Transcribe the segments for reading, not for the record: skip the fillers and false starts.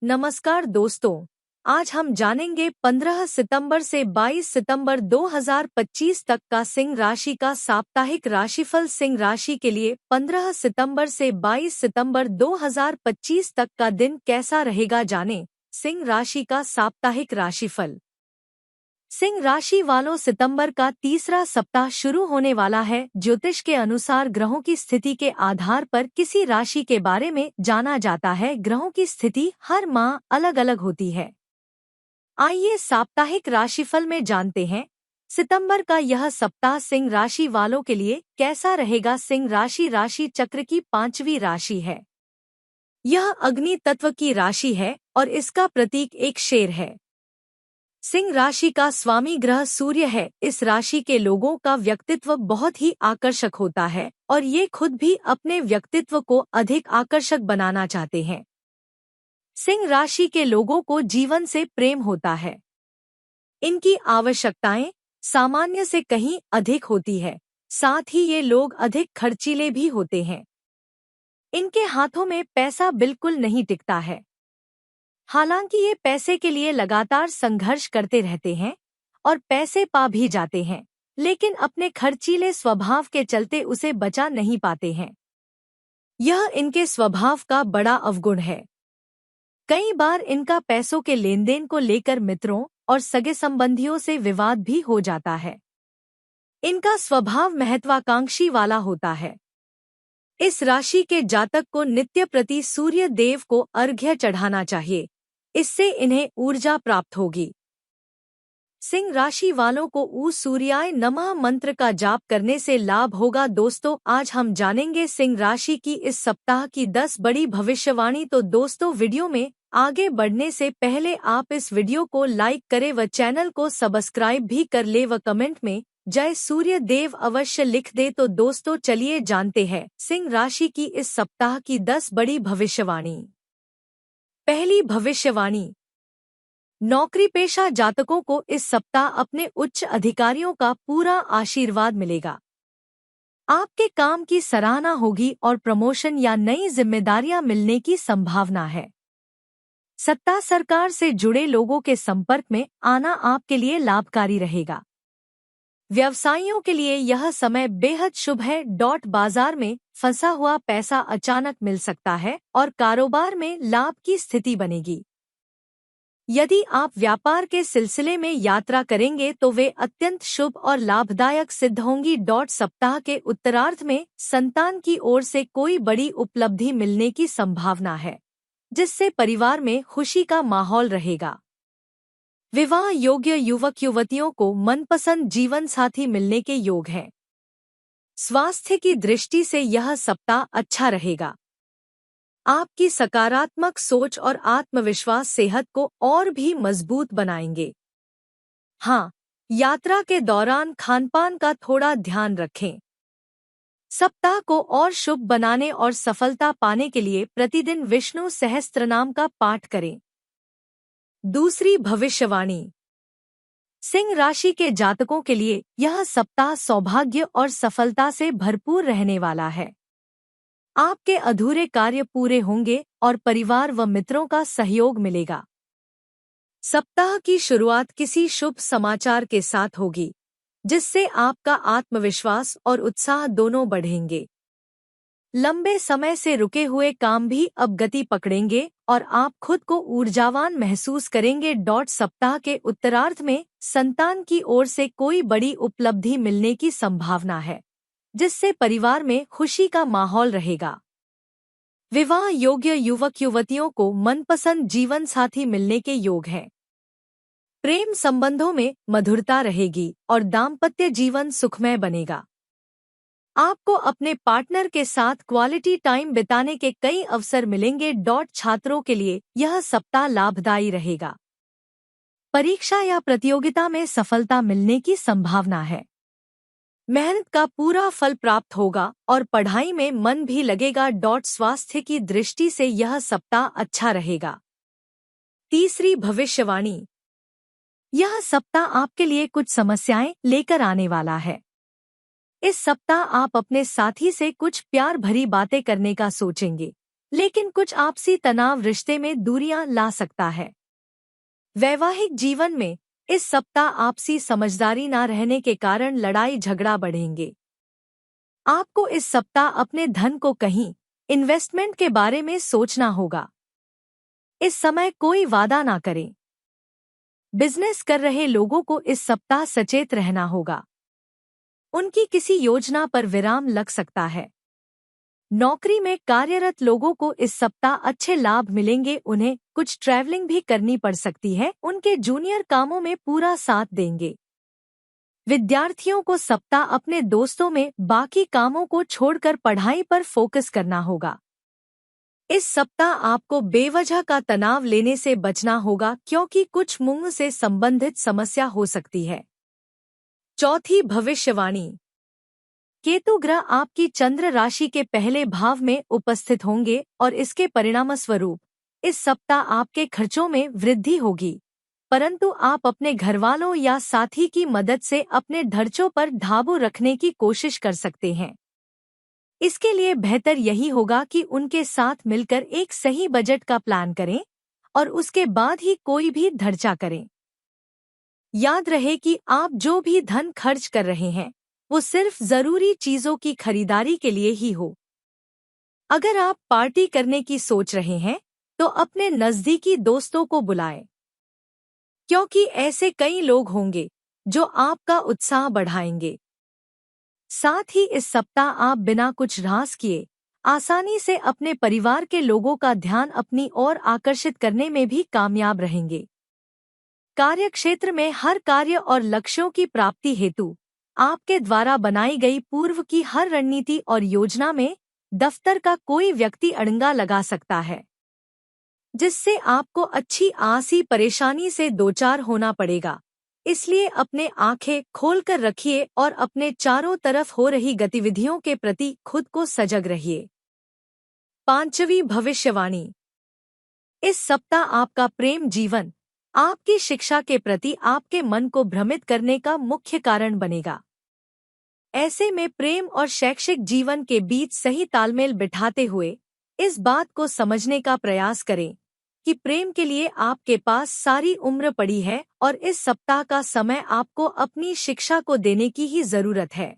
नमस्कार दोस्तों, आज हम जानेंगे 15 सितंबर से 22 सितंबर 2025 तक का सिंह राशि का साप्ताहिक राशिफल। सिंह राशि के लिए 15 सितंबर से 22 सितंबर 2025 तक का दिन कैसा रहेगा, जानें। सिंह राशि का साप्ताहिक राशिफल। सिंह राशि वालों, सितंबर का तीसरा सप्ताह शुरू होने वाला है। ज्योतिष के अनुसार ग्रहों की स्थिति के आधार पर किसी राशि के बारे में जाना जाता है। ग्रहों की स्थिति हर माह अलग अलग होती है। आइए साप्ताहिक राशिफल में जानते हैं, सितंबर का यह सप्ताह सिंह राशि वालों के लिए कैसा रहेगा। सिंह राशि राशि चक्र की 5वीं राशि है। यह अग्नि तत्व की राशि है और इसका प्रतीक एक शेर है। सिंह राशि का स्वामी ग्रह सूर्य है। इस राशि के लोगों का व्यक्तित्व बहुत ही आकर्षक होता है और ये खुद भी अपने व्यक्तित्व को अधिक आकर्षक बनाना चाहते हैं। सिंह राशि के लोगों को जीवन से प्रेम होता है। इनकी आवश्यकताएं सामान्य से कहीं अधिक होती है, साथ ही ये लोग अधिक खर्चीले भी होते हैं। इनके हाथों में पैसा बिल्कुल नहीं टिकता है। हालांकि ये पैसे के लिए लगातार संघर्ष करते रहते हैं और पैसे पा भी जाते हैं, लेकिन अपने खर्चीले स्वभाव के चलते उसे बचा नहीं पाते हैं। यह इनके स्वभाव का बड़ा अवगुण है। कई बार इनका पैसों के लेनदेन को लेकर मित्रों और सगे संबंधियों से विवाद भी हो जाता है। इनका स्वभाव महत्वाकांक्षी वाला होता है। इस राशि के जातक को नित्य प्रति सूर्य देव को अर्घ्य चढ़ाना चाहिए, इससे इन्हें ऊर्जा प्राप्त होगी। सिंह राशि वालों को ऊ सूर्याय नमः मंत्र का जाप करने से लाभ होगा। दोस्तों, आज हम जानेंगे सिंह राशि की इस सप्ताह की 10 बड़ी भविष्यवाणी। तो दोस्तों, वीडियो में आगे बढ़ने से पहले आप इस वीडियो को लाइक करें व चैनल को सब्सक्राइब भी कर ले व कमेंट में जय सूर्य देव अवश्य लिख दे। तो दोस्तों, चलिए जानते हैं सिंह राशि की इस सप्ताह की 10 बड़ी भविष्यवाणी। पहली भविष्यवाणी, नौकरी पेशा जातकों को इस सप्ताह अपने उच्च अधिकारियों का पूरा आशीर्वाद मिलेगा। आपके काम की सराहना होगी और प्रमोशन या नई जिम्मेदारियां मिलने की संभावना है। सत्ता सरकार से जुड़े लोगों के संपर्क में आना आपके लिए लाभकारी रहेगा। व्यवसायियों के लिए यह समय बेहद शुभ है। बाजार में फंसा हुआ पैसा अचानक मिल सकता है और कारोबार में लाभ की स्थिति बनेगी। यदि आप व्यापार के सिलसिले में यात्रा करेंगे तो वे अत्यंत शुभ और लाभदायक सिद्ध होंगी। सप्ताह के उत्तरार्ध में संतान की ओर से कोई बड़ी उपलब्धि मिलने की संभावना है, जिससे परिवार में खुशी का माहौल रहेगा। विवाह योग्य युवक युवतियों को मनपसंद जीवन साथी मिलने के योग हैं। स्वास्थ्य की दृष्टि से यह सप्ताह अच्छा रहेगा। आपकी सकारात्मक सोच और आत्मविश्वास सेहत को और भी मजबूत बनाएंगे। हाँ, यात्रा के दौरान खानपान का थोड़ा ध्यान रखें। सप्ताह को और शुभ बनाने और सफलता पाने के लिए प्रतिदिन विष्णु सहस्त्रनाम का पाठ करें। दूसरी भविष्यवाणी, सिंह राशि के जातकों के लिए यह सप्ताह सौभाग्य और सफलता से भरपूर रहने वाला है। आपके अधूरे कार्य पूरे होंगे और परिवार व मित्रों का सहयोग मिलेगा। सप्ताह की शुरुआत किसी शुभ समाचार के साथ होगी, जिससे आपका आत्मविश्वास और उत्साह दोनों बढ़ेंगे। लंबे समय से रुके हुए काम भी अब गति पकड़ेंगे और आप खुद को ऊर्जावान महसूस करेंगे। सप्ताह के उत्तरार्ध में संतान की ओर से कोई बड़ी उपलब्धि मिलने की संभावना है, जिससे परिवार में खुशी का माहौल रहेगा। विवाह योग्य युवक युवतियों को मनपसंद जीवन साथी मिलने के योग हैं। प्रेम संबंधों में मधुरता रहेगी और दाम्पत्य जीवन सुखमय बनेगा। आपको अपने पार्टनर के साथ क्वालिटी टाइम बिताने के कई अवसर मिलेंगे। छात्रों के लिए यह सप्ताह लाभदायी रहेगा। परीक्षा या प्रतियोगिता में सफलता मिलने की संभावना है। मेहनत का पूरा फल प्राप्त होगा और पढ़ाई में मन भी लगेगा। स्वास्थ्य की दृष्टि से यह सप्ताह अच्छा रहेगा। तीसरी भविष्यवाणी, यह सप्ताह आपके लिए कुछ समस्याएं लेकर आने वाला है। इस सप्ताह आप अपने साथी से कुछ प्यार भरी बातें करने का सोचेंगे, लेकिन कुछ आपसी तनाव रिश्ते में दूरियां ला सकता है। वैवाहिक जीवन में इस सप्ताह आपसी समझदारी न रहने के कारण लड़ाई झगड़ा बढ़ेंगे। आपको इस सप्ताह अपने धन को कहीं इन्वेस्टमेंट के बारे में सोचना होगा। इस समय कोई वादा ना करें। बिजनेस कर रहे लोगों को इस सप्ताह सचेत रहना होगा। उनकी किसी योजना पर विराम लग सकता है। नौकरी में कार्यरत लोगों को इस सप्ताह अच्छे लाभ मिलेंगे। उन्हें कुछ ट्रैवलिंग भी करनी पड़ सकती है। उनके जूनियर कामों में पूरा साथ देंगे। विद्यार्थियों को सप्ताह अपने दोस्तों में बाकी कामों को छोड़कर पढ़ाई पर फोकस करना होगा। इस सप्ताह आपको बेवजह का तनाव लेने से बचना होगा, क्योंकि कुछ मुंह से संबंधित समस्या हो सकती है। चौथी भविष्यवाणी। केतु ग्रह आपकी चंद्र राशि के पहले भाव में उपस्थित होंगे और इसके परिणामस्वरूप इस सप्ताह आपके खर्चों में वृद्धि होगी, परंतु आप अपने घरवालों या साथी की मदद से अपने खर्चों पर काबू रखने की कोशिश कर सकते हैं। इसके लिए बेहतर यही होगा कि उनके साथ मिलकर एक सही बजट का प्लान करें और उसके बाद ही कोई भी खर्चा करें। याद रहे कि आप जो भी धन खर्च कर रहे हैं वो सिर्फ जरूरी चीजों की खरीदारी के लिए ही हो। अगर आप पार्टी करने की सोच रहे हैं तो अपने नजदीकी दोस्तों को बुलाएं, क्योंकि ऐसे कई लोग होंगे जो आपका उत्साह बढ़ाएंगे। साथ ही इस सप्ताह आप बिना कुछ ह्रास किए आसानी से अपने परिवार के लोगों का ध्यान अपनी ओर आकर्षित करने में भी कामयाब रहेंगे। कार्यक्षेत्र में हर कार्य और लक्ष्यों की प्राप्ति हेतु आपके द्वारा बनाई गई पूर्व की हर रणनीति और योजना में दफ्तर का कोई व्यक्ति अड़ंगा लगा सकता है, जिससे आपको अच्छी आसी परेशानी से दोचार होना पड़ेगा। इसलिए अपने आंखें खोलकर रखिए और अपने चारों तरफ हो रही गतिविधियों के प्रति खुद को सजग रहिए। पांचवी भविष्यवाणी। इस सप्ताह आपका प्रेम जीवन आपकी शिक्षा के प्रति आपके मन को भ्रमित करने का मुख्य कारण बनेगा। ऐसे में प्रेम और शैक्षिक जीवन के बीच सही तालमेल बिठाते हुए इस बात को समझने का प्रयास करें कि प्रेम के लिए आपके पास सारी उम्र पड़ी है और इस सप्ताह का समय आपको अपनी शिक्षा को देने की ही जरूरत है।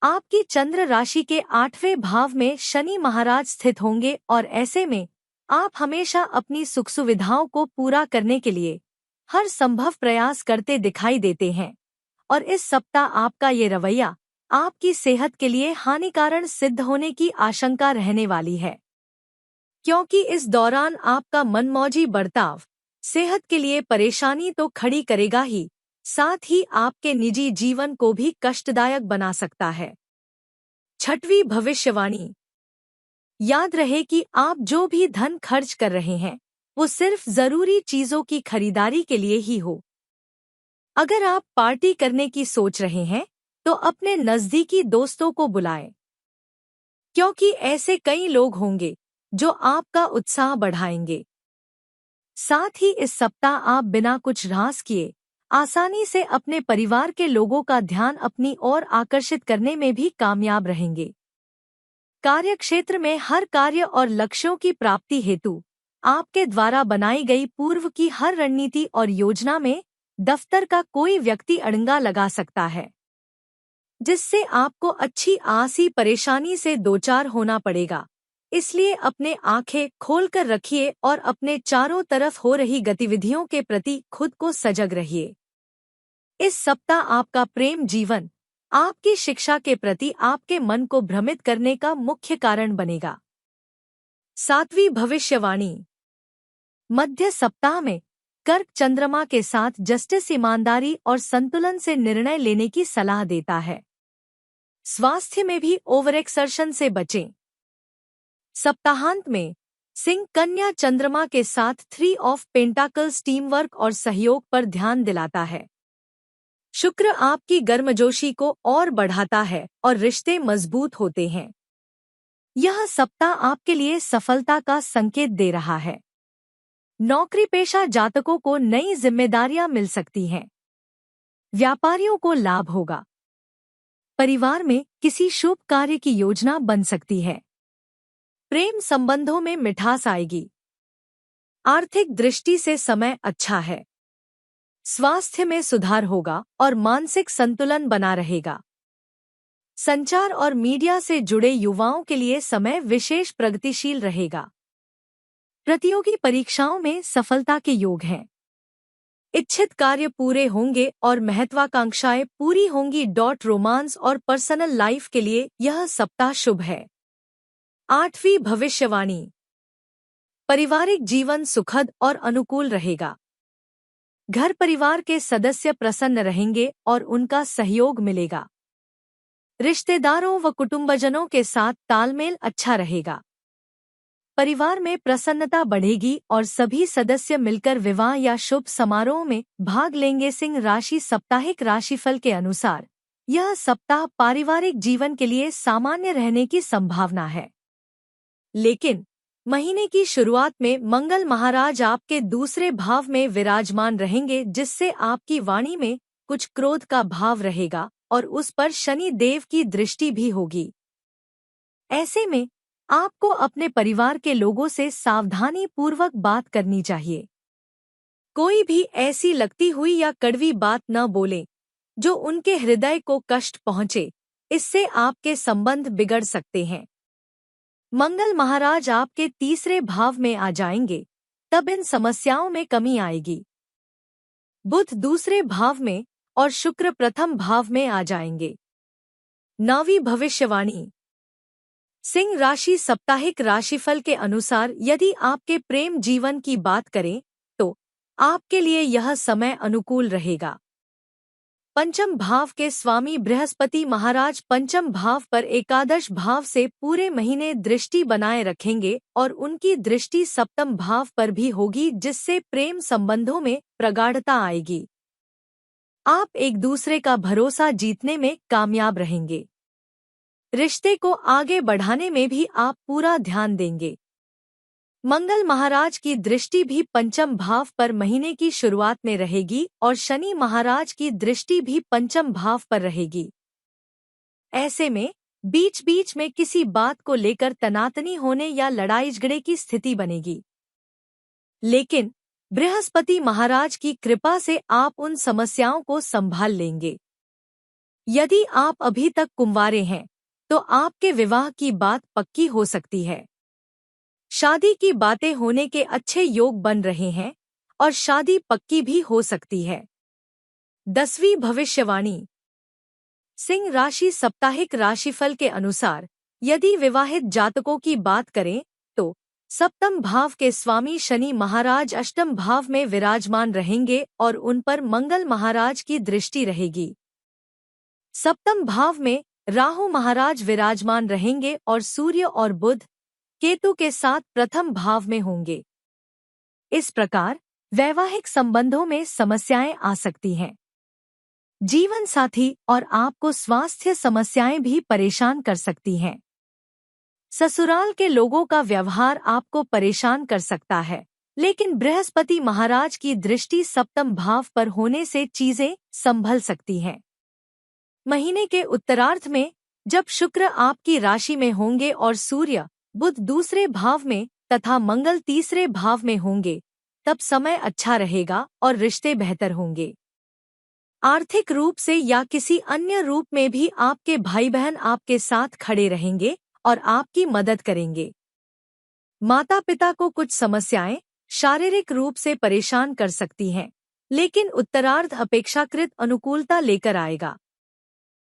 आपकी चंद्र राशि के 8वें भाव में शनि महाराज स्थित होंगे और ऐसे में आप हमेशा अपनी सुख सुविधाओं को पूरा करने के लिए हर संभव प्रयास करते दिखाई देते हैं और इस सप्ताह आपका ये रवैया आपकी सेहत के लिए हानिकारक सिद्ध होने की आशंका रहने वाली है, क्योंकि इस दौरान आपका मनमौजी बर्ताव सेहत के लिए परेशानी तो खड़ी करेगा ही, साथ ही आपके निजी जीवन को भी कष्टदायक बना सकता है। छठवीं भविष्यवाणी। याद रहे कि आप जो भी धन खर्च कर रहे हैं वो सिर्फ जरूरी चीजों की खरीदारी के लिए ही हो। अगर आप पार्टी करने की सोच रहे हैं तो अपने नजदीकी दोस्तों को बुलाएं, क्योंकि ऐसे कई लोग होंगे जो आपका उत्साह बढ़ाएंगे। साथ ही इस सप्ताह आप बिना कुछ ह्रास किए आसानी से अपने परिवार के लोगों का ध्यान अपनी ओर आकर्षित करने में भी कामयाब रहेंगे। कार्यक्षेत्र में हर कार्य और लक्ष्यों की प्राप्ति हेतु आपके द्वारा बनाई गई पूर्व की हर रणनीति और योजना में दफ्तर का कोई व्यक्ति अड़ंगा लगा सकता है, जिससे आपको अच्छी आसी परेशानी से दोचार होना पड़ेगा। इसलिए अपने आंखें खोलकर रखिए और अपने चारों तरफ हो रही गतिविधियों के प्रति खुद को सजग रहिए। इस सप्ताह आपका प्रेम जीवन आपकी शिक्षा के प्रति आपके मन को भ्रमित करने का मुख्य कारण बनेगा। सातवीं भविष्यवाणी। मध्य सप्ताह में कर्क चंद्रमा के साथ जस्टिस ईमानदारी और संतुलन से निर्णय लेने की सलाह देता है। स्वास्थ्य में भी ओवर एक्सर्शन से बचें। सप्ताहांत में सिंह कन्या चंद्रमा के साथ 3 ऑफ पेंटाकल्स टीम वर्क और सहयोग पर ध्यान दिलाता है। शुक्र आपकी गर्मजोशी को और बढ़ाता है और रिश्ते मजबूत होते हैं। यह सप्ताह आपके लिए सफलता का संकेत दे रहा है। नौकरी पेशा जातकों को नई जिम्मेदारियां मिल सकती हैं। व्यापारियों को लाभ होगा। परिवार में किसी शुभ कार्य की योजना बन सकती है। प्रेम संबंधों में मिठास आएगी। आर्थिक दृष्टि से समय अच्छा है। स्वास्थ्य में सुधार होगा और मानसिक संतुलन बना रहेगा। संचार और मीडिया से जुड़े युवाओं के लिए समय विशेष प्रगतिशील रहेगा। प्रतियोगी परीक्षाओं में सफलता के योग हैं। इच्छित कार्य पूरे होंगे और महत्वाकांक्षाएं पूरी होंगी। रोमांस और पर्सनल लाइफ के लिए यह सप्ताह शुभ है। 8वीं भविष्यवाणी। पारिवारिक जीवन सुखद और अनुकूल रहेगा। घर परिवार के सदस्य प्रसन्न रहेंगे और उनका सहयोग मिलेगा। रिश्तेदारों व कुटुंबजनों के साथ तालमेल अच्छा रहेगा। परिवार में प्रसन्नता बढ़ेगी और सभी सदस्य मिलकर विवाह या शुभ समारोह में भाग लेंगे। सिंह राशि साप्ताहिक राशिफल के अनुसार यह सप्ताह पारिवारिक जीवन के लिए सामान्य रहने की संभावना है, लेकिन महीने की शुरुआत में मंगल महाराज आपके दूसरे भाव में विराजमान रहेंगे, जिससे आपकी वाणी में कुछ क्रोध का भाव रहेगा और उस पर शनि देव की दृष्टि भी होगी। ऐसे में आपको अपने परिवार के लोगों से सावधानी पूर्वक बात करनी चाहिए। कोई भी ऐसी लगती हुई या कड़वी बात न बोले जो उनके हृदय को कष्ट पहुंचे, इससे आपके संबंध बिगड़ सकते हैं। मंगल महाराज आपके तीसरे भाव में आ जाएंगे, तब इन समस्याओं में कमी आएगी। बुध दूसरे भाव में और शुक्र प्रथम भाव में आ जाएंगे। 9वीं भविष्यवाणी। सिंह राशि साप्ताहिक राशिफल के अनुसार यदि आपके प्रेम जीवन की बात करें तो आपके लिए यह समय अनुकूल रहेगा। पंचम भाव के स्वामी बृहस्पति महाराज पंचम भाव पर एकादश भाव से पूरे महीने दृष्टि बनाए रखेंगे और उनकी दृष्टि सप्तम भाव पर भी होगी, जिससे प्रेम संबंधों में प्रगाढ़ता आएगी। आप एक दूसरे का भरोसा जीतने में कामयाब रहेंगे। रिश्ते को आगे बढ़ाने में भी आप पूरा ध्यान देंगे। मंगल महाराज की दृष्टि भी पंचम भाव पर महीने की शुरुआत में रहेगी और शनि महाराज की दृष्टि भी पंचम भाव पर रहेगी। ऐसे में बीच बीच में किसी बात को लेकर तनातनी होने या लड़ाई झगड़े की स्थिति बनेगी, लेकिन बृहस्पति महाराज की कृपा से आप उन समस्याओं को संभाल लेंगे। यदि आप अभी तक कुंवारे हैं तो आपके विवाह की बात पक्की हो सकती है। शादी की बातें होने के अच्छे योग बन रहे हैं और शादी पक्की भी हो सकती है। 10वीं भविष्यवाणी। सिंह राशि साप्ताहिक राशिफल के अनुसार यदि विवाहित जातकों की बात करें तो सप्तम भाव के स्वामी शनि महाराज अष्टम भाव में विराजमान रहेंगे और उन पर मंगल महाराज की दृष्टि रहेगी। सप्तम भाव में राहु महाराज विराजमान रहेंगे और सूर्य और बुध केतु के साथ प्रथम भाव में होंगे। इस प्रकार वैवाहिक संबंधों में समस्याएं आ सकती हैं। जीवन साथी और आपको स्वास्थ्य समस्याएं भी परेशान कर सकती हैं। ससुराल के लोगों का व्यवहार आपको परेशान कर सकता है, लेकिन बृहस्पति महाराज की दृष्टि सप्तम भाव पर होने से चीजें संभल सकती हैं। महीने के उत्तरार्ध में जब शुक्र आपकी राशि में होंगे और सूर्य बुध दूसरे भाव में तथा मंगल तीसरे भाव में होंगे, तब समय अच्छा रहेगा और रिश्ते बेहतर होंगे। आर्थिक रूप से या किसी अन्य रूप में भी आपके भाई बहन आपके साथ खड़े रहेंगे और आपकी मदद करेंगे। माता पिता को कुछ समस्याएं शारीरिक रूप से परेशान कर सकती हैं, लेकिन उत्तरार्ध अपेक्षाकृत अनुकूलता लेकर आएगा।